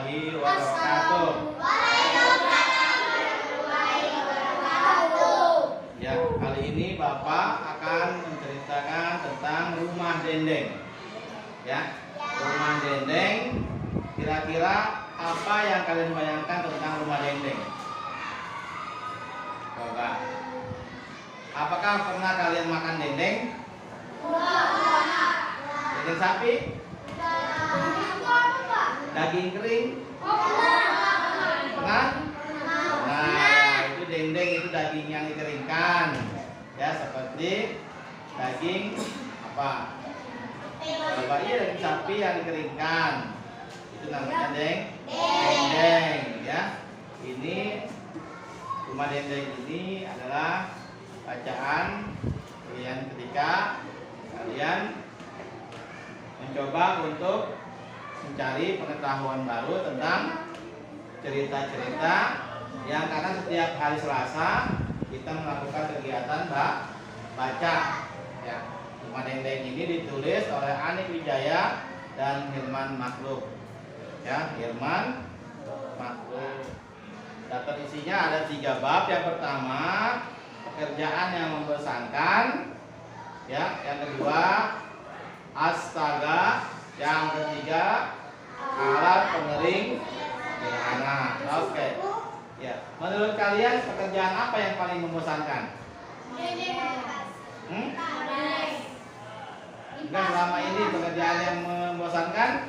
warahmatullahi wabarakatuh. Ya, kali ini Bapak akan menceritakan tentang rumah dendeng. Ya, rumah dendeng. Kira-kira apa yang kalian bayangkan tentang rumah dendeng? Coba. Apakah pernah kalian makan dendeng? Dendeng sapi? Daging kering? Pernah? Nah, itu dendeng, itu daging yang dikeringkan. Ya, seperti daging apa? Coba, iya, daging sapi yang dikeringkan. Itu namanya dendeng, ya. Ini rumah dendeng ini adalah bacaan kalian ketika kalian mencoba untuk mencari pengetahuan baru tentang cerita-cerita yang karena setiap hari Selasa kita melakukan kegiatan baca. Ya, rumah dendeng ini ditulis oleh Anik Wijaya dan Hilman Makhluk. Ya, Hilman Makhluk. Daftar isinya ada 3 bab. Yang pertama, pekerjaan yang membosankan. Ya, yang kedua, astaga. Yang ketiga, alat pengering sederhana. Oke. Ya, menurut kalian pekerjaan apa yang paling membosankan? Enggak, selama ini pekerjaan yang membosankan?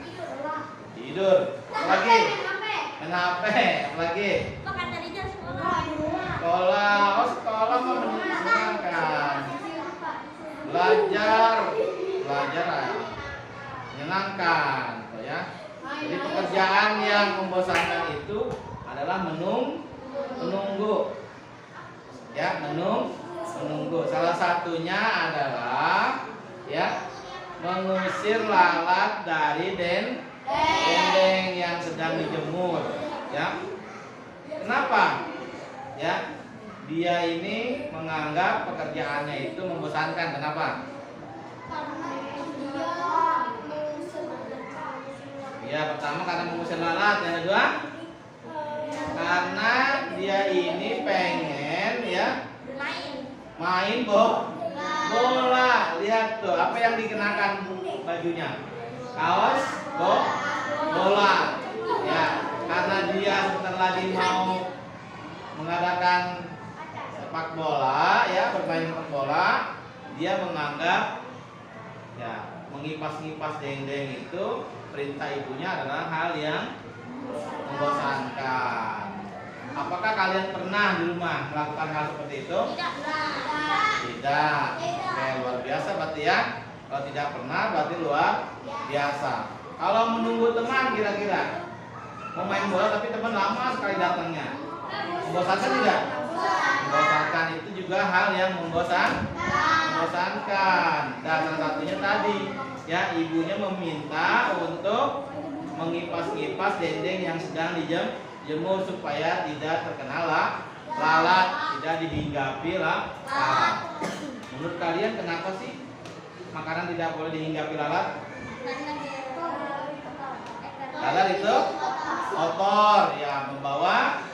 Tidur. Apalagi? Main HP. Apalagi? Sekolah. Oh, sekolah mah menyenangkan. Belajar menyenangkan, ya. Jadi pekerjaan yang membosankan itu adalah menunggu. Ya, menunggu. Salah satunya adalah ya mengusir lalat dari dendeng yang sedang dijemur. Ya. Kenapa? Ya. Dia ini menganggap pekerjaannya itu membosankan. Kenapa? Ya, pertama karena mengusir lalat. Yang kedua, karena dia ini pengen ya main bola. Lihat tuh, apa yang dikenakan bajunya? Kaos bola. Ya, karena dia sebentar lagi mau mengadakan sepak bola, ya, bermain sepak bola, dia menganggap ya mengipas-ngipas dendeng itu perintah ibunya adalah hal yang membosankan. Apakah kalian pernah di rumah melakukan hal seperti itu? Tidak. Oke, luar biasa berarti ya. Kalau tidak pernah berarti luar biasa. Kalau menunggu teman kira-kira mau main bola tapi teman lama sekali datangnya, membosankan tidak? Membosankan, itu juga hal yang membosankan. Dan salah satunya tadi ya, ibunya meminta untuk mengipas-ngipas dendeng yang sedang dijemur supaya tidak terkena lalat, tidak dihinggapi lalat. Menurut kalian kenapa sih makanan tidak boleh dihinggapi lalat? Lalat itu kotor, ya, membawa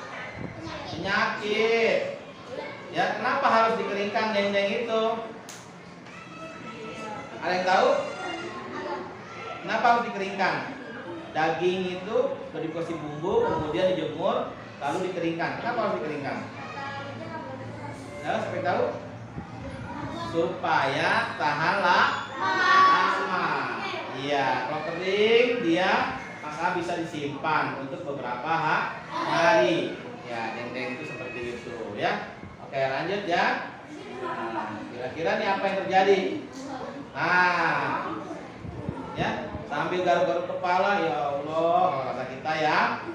penyakit. Ya, kenapa harus dikeringkan dendeng itu? Ada yang tahu? Kenapa harus dikeringkan? Daging itu sudah dikasih bumbu, kemudian dijemur, lalu dikeringkan. Kenapa harus dikeringkan? Ya, siapa yang tahu? Supaya tahan lama. Iya, kalau kering dia maka bisa disimpan untuk beberapa hari. Ya, dendeng itu seperti itu, ya. Oke, lanjut ya. Nah, kira-kira nih apa yang terjadi? Nah, ya, sambil garuk-garuk kepala, ya Allah, kalau kata kita ya,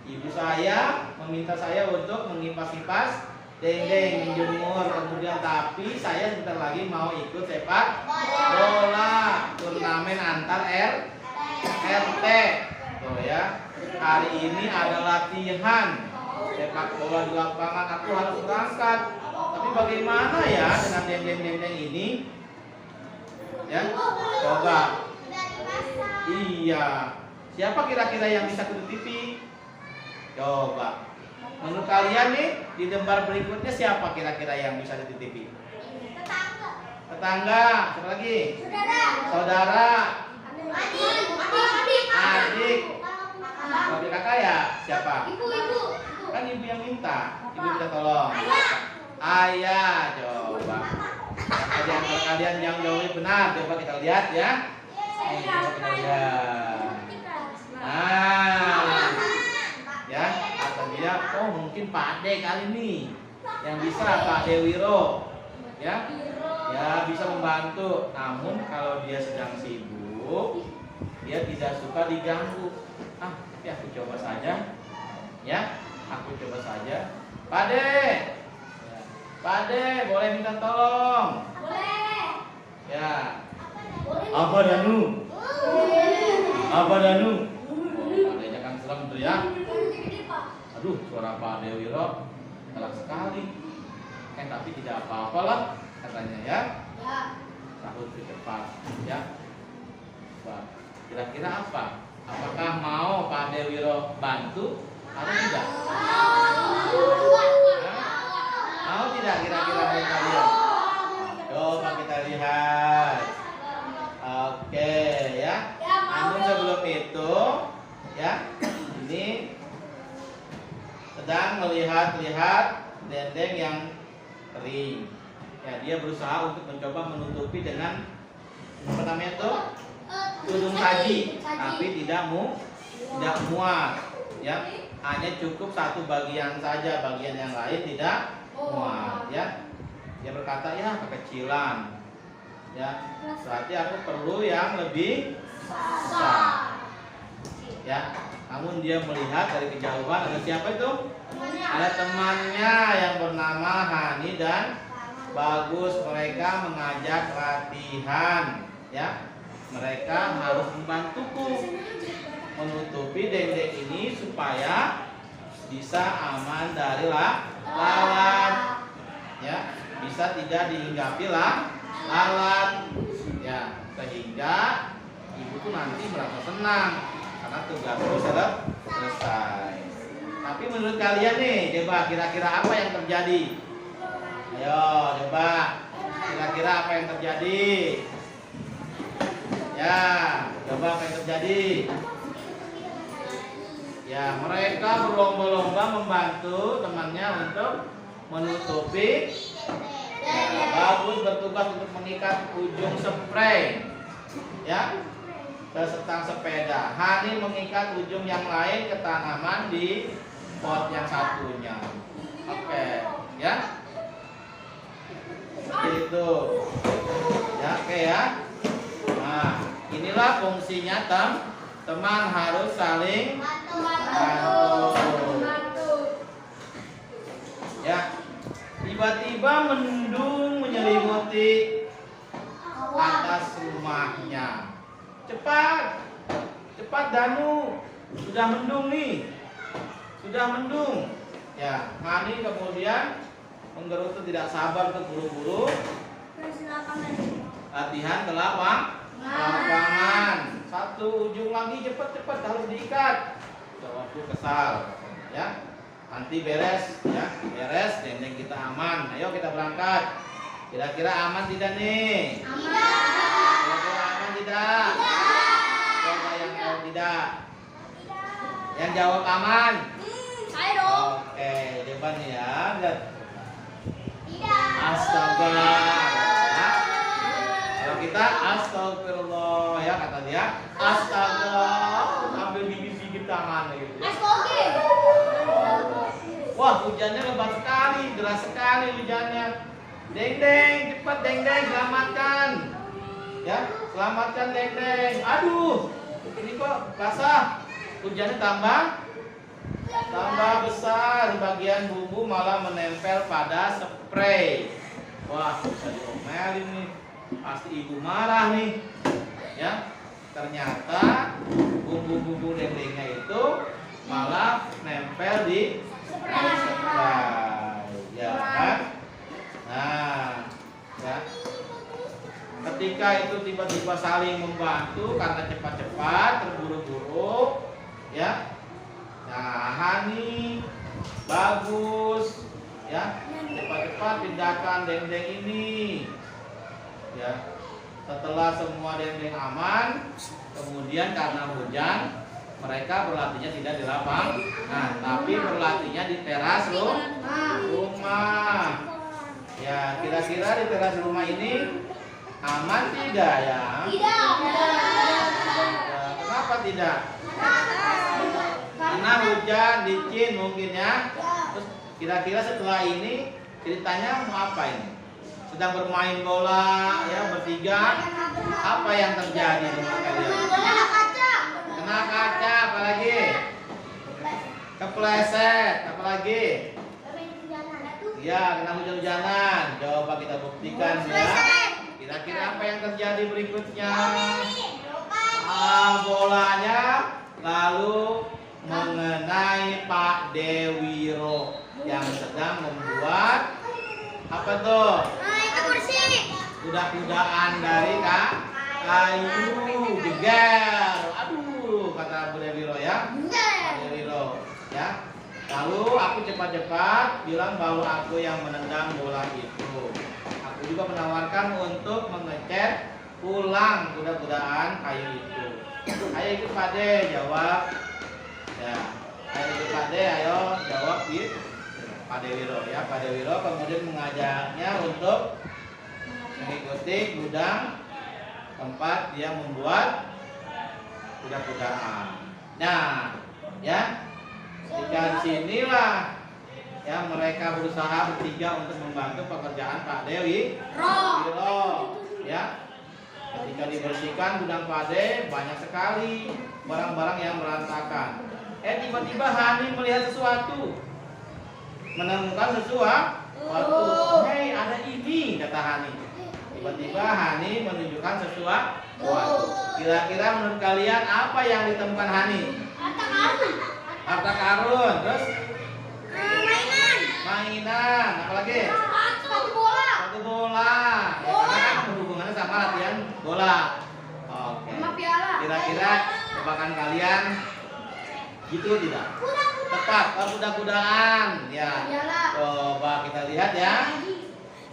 ibu saya meminta saya untuk mengipas-ipas dendeng, menjemur, kemudian tapi saya sebentar lagi mau ikut sepak bola turnamen antar RT. Tuh ya, hari ini ada latihan sepak bola di lapangan, aku harus berangkat. Tapi bagaimana ya dengan dendeng-dendeng ini? Ya, coba. Iya, Siapa kira-kira yang bisa tutup TV? Coba. Menurut kalian nih, di lembar berikutnya siapa kira-kira yang bisa tutup TV? Tetangga. Siapa lagi? Saudara. Adik. Kalau kakak ya siapa? Ibu. Kan ibu yang minta. Ibu minta tolong. Ayah. Coba. Kalau kalian yang jawabnya benar, coba kita lihat ya. Coba kita lihat. Nah, ya, kata dia, oh mungkin Pak Ade kali ini yang bisa, Pak Dewiro, ya, bisa membantu. Namun kalau dia sedang sibuk, dia tidak suka diganggu. Tapi aku coba saja, ya, aku coba saja. Pak Ade, Pak Ade, boleh minta tolong? Boleh. Ya. Apa Danu? Apa Danu? Adanya kan serem tuh ya. Aduh, suara Pak Dewiro galak sekali. Tapi tidak apa-apalah katanya ya. Sahut cepat ya. Wah, kira-kira apa? Apakah mau Pak Dewiro bantu atau tidak? Mau tidak kira-kira dari kalian? Coba kita lihat. Oke ya. Namun sebelum itu ya, ini sedang melihat-lihat dendeng yang kering. Ya, dia berusaha untuk mencoba menutupi dengan apa namanya tuh? Tudung saji, tapi tidak muat. Ya, hanya cukup satu bagian saja, bagian yang lain tidak muat. Ya, dia berkata ya kekecilan. Ya, berarti aku perlu yang lebih besar. Ya, namun dia melihat dari kejauhan ada siapa itu? Ada temannya yang bernama Hani dan Bagus. Mereka mengajak latihan. Ya, mereka harus membantuku menutupi dendeng ini supaya bisa aman dari lalat. Ya, bisa tidak dihinggapi lalat. Ya, sehingga ibu tuh nanti merasa senang karena tugasku selesai. Tapi menurut kalian nih, coba kira-kira apa yang terjadi? Ayo, coba kira-kira apa yang terjadi? Ya, coba apa yang terjadi? Ya, mereka berlomba-lomba membantu temannya untuk menutupi. Ya, Bagus bertugas untuk mengikat ujung spray. Ya, ke setang sepeda. Hani mengikat ujung yang lain ke tanaman di pot yang satunya. Oke, ya. Seperti itu. Ya, oke ya. Nah, inilah fungsinya teman harus saling bantu. Ya. Tiba-tiba mendung menyelimuti atas rumahnya. Cepat Danu, sudah mendung nih, sudah mendung. Ya, Hani kemudian menggerutu tidak sabar untuk buru-buru latihan ke lapangan. Satu ujung lagi, cepat harus diikat. Jawabku kesal, ya. Nanti beres, ya, dendeng kita aman. Ayo kita berangkat. Kira-kira aman tidak nih? Kira-kira aman tidak? Coba yang jawab tidak. Yang jawab aman. Saya dong. Oke, coba nih ya. Lihat. Tidak. Astaga. Ya. Kalau kita astagfirullah ya kata dia. Astaga. Ambil bibir tangan gitu. Wah, hujannya lebat sekali, deras sekali hujannya. Dendeng, cepat dendeng, selamatkan. Ya, selamatkan dendeng. Aduh, ini kok basah. Hujannya tambah besar. Bagian bumbu malah menempel pada spray. Wah, bisa diomelin nih. Pasti ibu marah nih. Ya, ternyata bumbu-bumbu dendengnya itu malah nempel di spray. Ya kan? Nah, ya. Ketika itu tiba-tiba saling membantu karena cepat-cepat, terburu-buru, Ya. Nah, Hani bagus. Ya. Cepat-cepat pindahkan dendeng ini. Ya. Setelah semua dendeng aman, kemudian karena hujan, mereka berlatihnya tidak di lapang, tapi berlatihnya di teras rumah. Ya, kira-kira di teras rumah ini aman tidak ya? Tidak. Ya, kenapa tidak? Karena hujan, licin mungkin ya. Terus kira-kira setelah ini ceritanya mau apa ini? Sedang bermain bola ya bertiga. Apa yang terjadi dengan kalian? Kena kaca, apalagi? Kepleset, apalagi? Ya, kena hujan-hujanan. Coba kita buktikan ya. Kira-kira apa yang terjadi berikutnya? Bolanya lalu mengenai Pak Dewiro yang sedang membuat apa tuh? Kuda-kudaan dari kayu jeger. Aduh, kata Bu Dewiro ya. Pak Dewiro ya. Lalu aku cepat-cepat bilang bahwa aku yang menendang bola itu. Aku juga menawarkan untuk mengecat ulang kuda-kudaan kayu itu. Ayo ikut Pak De, jawab. Ya, ayo ikut Pak De, ayo jawab gitu. Pak Dewiro ya. Pak Dewiro kemudian mengajaknya untuk mengikuti gudang tempat dia membuat kuda-kudaan. Nah, ya, ketika disinilah ya mereka berusaha bertiga untuk membantu pekerjaan Pak Dewiro. Ya, ketika dibersihkan gudang Pak De, banyak sekali barang-barang yang berantakan. Tiba-tiba Hani melihat sesuatu, menemukan sesuatu. Hei, ada ini, kata Hani. Tiba-tiba Hani menunjukkan sesuatu. Kira-kira menurut kalian apa yang ditemukan Hani? Harta karun. Terus? Mainan. Apalagi? Sepatu bola. Ya, karena kan berhubungannya sama latihan bola. Oke. Kira-kira tebakan kalian gitu tidak? Tepat. Kuda-kudaan. Ya. Coba kita lihat ya.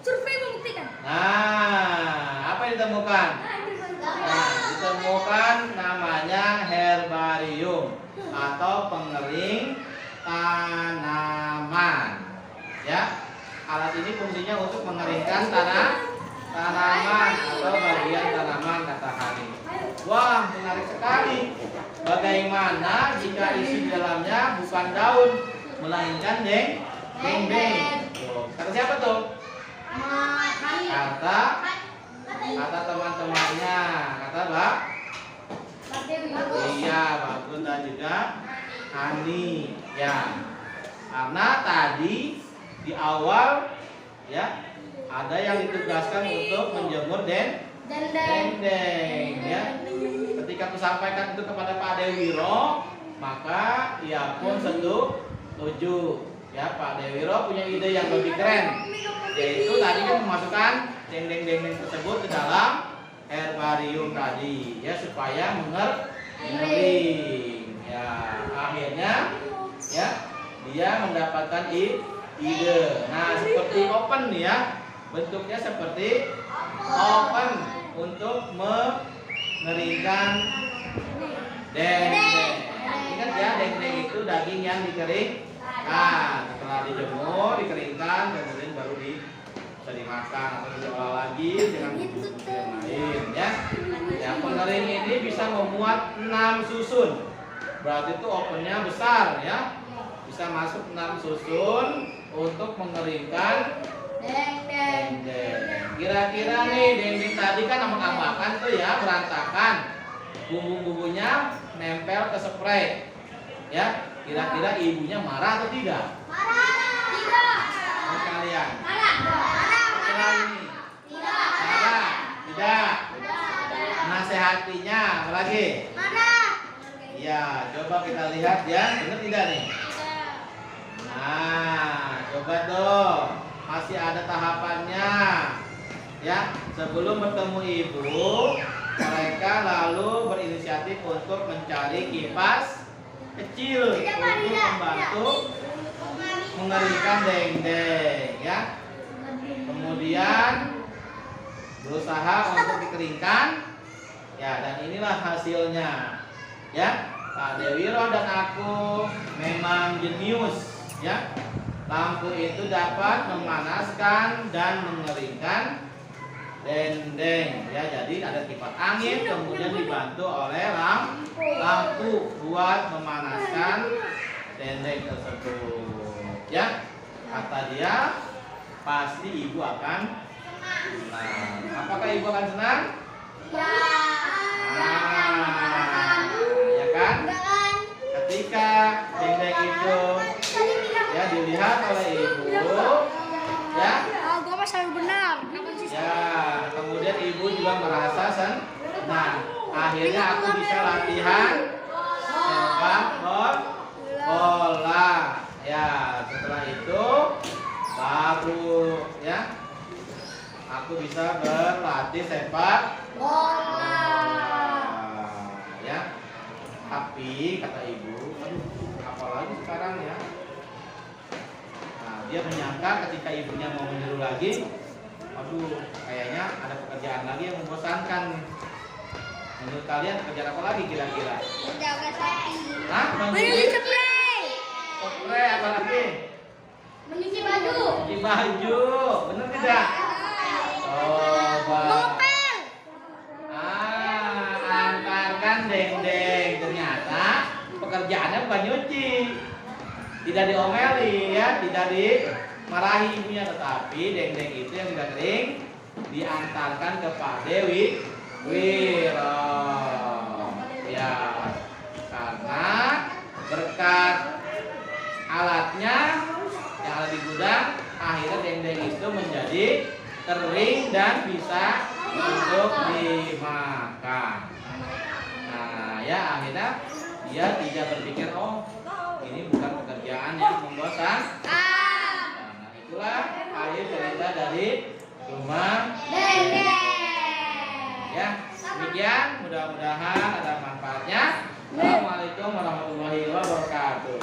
Survei membuktikan. Nah, apa yang ditemukan? Nah, ditemukan namanya herbarium atau pengering tanaman. Ya, alat ini fungsinya untuk mengeringkan tanaman atau bagian tanaman, kata Hani. Wah, menarik sekali. Bagaimana jika isi di dalamnya bukan daun, melainkan dendeng? Kata siapa tuh? Kata teman-temannya, kata Mbak. Iya, Bagus dan juga Hani. Ya, karena tadi di awal ya ada yang ditugaskan untuk menjemur dendeng. Ya, ketika aku sampaikan itu kepada Pak Dewiro, maka ia pun setuju. Ya, Pak Dewiro punya ide yang lebih keren, yaitu tadi kan memasukkan dendeng-dendeng tersebut ke dalam herbarium tadi, ya, supaya mengering. Ya, akhirnya ya dia mendapatkan ide. Nah, seperti oven ya, bentuknya seperti oven untuk mengeringkan dendeng. Ingat ya, dendeng itu daging yang dikering. Nah, setelah dijemur, dikeringkan, kemudian baru bisa dimakan atau diolah lagi dengan bumbu-bumbu yang lain, ya. Ya, pengering ini bisa memuat 6 susun. Berarti itu ovennya besar, ya. Bisa masuk 6 susun untuk mengeringkan dendeng. Kira-kira nih dendeng tadi kan ambak-ambakan tuh ya, berantakan. Bumbu-bumbunya nempel ke spray. Ya, kira-kira ibunya marah atau tidak? Tidak. Menurut kalian? Marah. Setelah ini? Marah? Tidak. Nasihatinya apalagi? Marah. Ya, coba kita lihat ya, benar tidak nih? Nah, coba tuh, masih ada tahapannya. Ya, sebelum bertemu ibu, mereka lalu berinisiatif untuk mencari kipas kecil untuk membantu mengeringkan dendeng ya. Kemudian berusaha untuk dikeringkan ya, dan inilah hasilnya ya. Pak Dewiro dan aku memang jenius ya. Lampu itu dapat memanaskan dan mengeringkan dendeng ya. Jadi ada kipas angin kemudian dibantu oleh lampu buat memanaskan dendeng tersebut ya. Kata dia pasti ibu akan senang. Apakah ibu akan senang? Ya kan? Ketika dendeng itu ya dilihat oleh ibu ya. Gua mah selalu benar. Ya, kemudian ibu juga merasa senang. Akhirnya aku bisa latihan sepak bola. Ya, setelah itu baru ya aku bisa berlatih sepak bola. Ya. Tapi kata ibu, aduh, apalagi sekarang ya. Nah, dia menyangka ketika ibunya mau menyuruh lagi, aduh, kayaknya ada pekerjaan lagi yang membosankan. Menurut kalian pekerjaan apa lagi kira-kira? Menjaga sapi. Hah? Menyuci spray. Spray apa lagi? Menyuci baju. Cuci baju, bener tidak? Coba. Mengepel. Antarkan dendeng. Ternyata pekerjaannya bukan nyuci. Tidak diomeli ya, tidak dimarahi ibunya, tetapi dendeng itu yang sudah kering diantarkan ke Pak Dewi Wiro ya, karena berkat alatnya yang ada di gudang akhirnya dendeng itu menjadi kering dan bisa untuk dimakan. Nah ya, akhirnya dia tidak berpikir oh ini bukan pekerjaan yang membosankan. Nah itulah akhir cerita dari rumah dendeng. Ya, demikian, mudah-mudahan ada manfaatnya. Assalamualaikum warahmatullahi wabarakatuh.